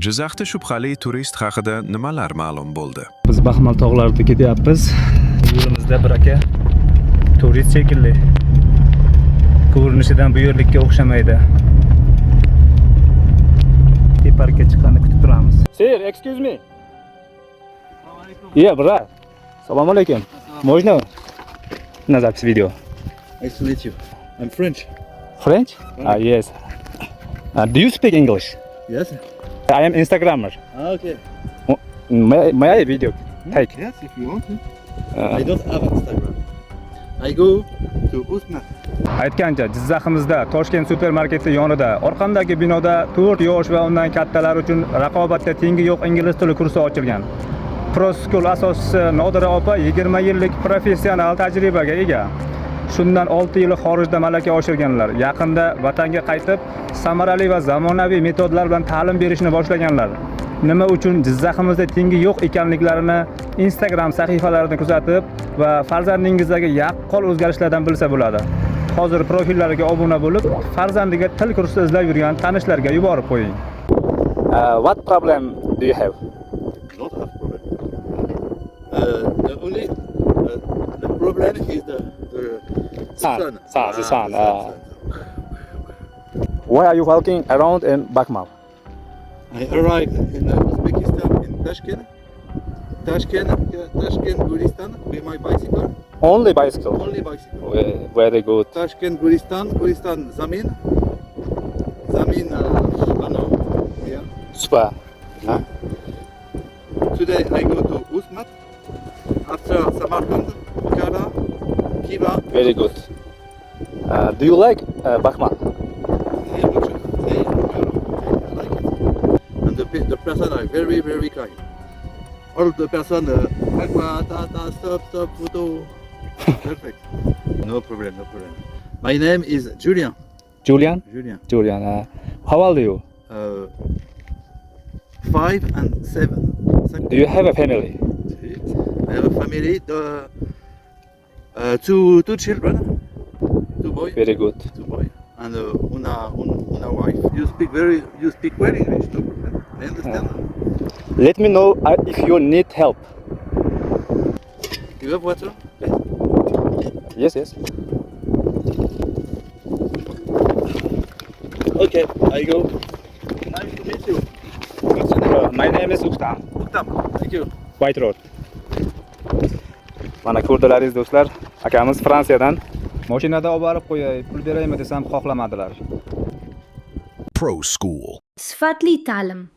Jizzaxda shubhali turist haqida nimalar ma'lum bo'ldi? Biz Baxmal tog'larida ketyapmiz. Yo'limizda bir aka turist shekilli. Ko'rinishidan bu yerlikka o'xshamaydi. Teparkka chiqqanini kutib turamiz. Sir, excuse me. Yeah, brother. Assalomu alaykum. Можно на запись видео? Nice to meet you. I'm French. French? Yes. Do you speak English? Yes. I am Instagrammer. Okay. May I video take? Yes, if you want to. I don't have Instagram. I go to Usman. Aytgancha, Jizzaximizda Toshkent supermarketi yonida orqamdagi binoda 4 yosh va undan kattalar uchun raqobatga tengi yo'q ingliz tili kursi ochilgan. Pro School asoschisi Nodira opa 20 yillik professional tajribaga ega. Shundan 6 yil xorijda malaka oshirganlar. Yaqinda vatanga qaytib, samarali va zamonaviy metodlar bilan ta'lim berishni boshlaganlar. Nima uchun Jizzaximizda tengi yo'q ekanliklarini Instagram sahifalarini kuzatib va farzandingizdagi yaqqol o'zgarishlardan bilsa bo'ladi. Hozir profillariga obuna bo'lib, farzandiga til kursi izlab yurgan tanishlarga yuborib qo'ying. What problem do you have? Not have problem. The only the problem is the sun. The sun. Why are you walking around in Baxmal? I arrived in Uzbekistan in Tashkent, Gulistan with my bicycle. Only bicycle. Only bicycle. Very good. Tashkent, Gulistan, Zamin, Bano. Yeah. Super. Today I go to Usmat. After Samarkand, Bukhara, Khiva. Very good. Do you like Baxmal? I like it. And the person are very, very kind. All the person, stop, photo. Perfect. No problem. My name is Julian. Julian. How old are you? 5 and 7. Do you have a family? I have a family. Two children. 2 boys. Very good. 2 boys. And una wife. You speak well English, no problem. I understand. Let me know if you need help. You have water? Yes. Okay, I go. Nice to meet you. What's your name? My name is Uktam. Uktam. Thank you. White Road. Mana ko'rdingiz do'stlar, akamiz Fransiyadan mashinada olib borib qo'yay, pul beraymi desam xohlamadilar. Pro School. Sifatli ta'lim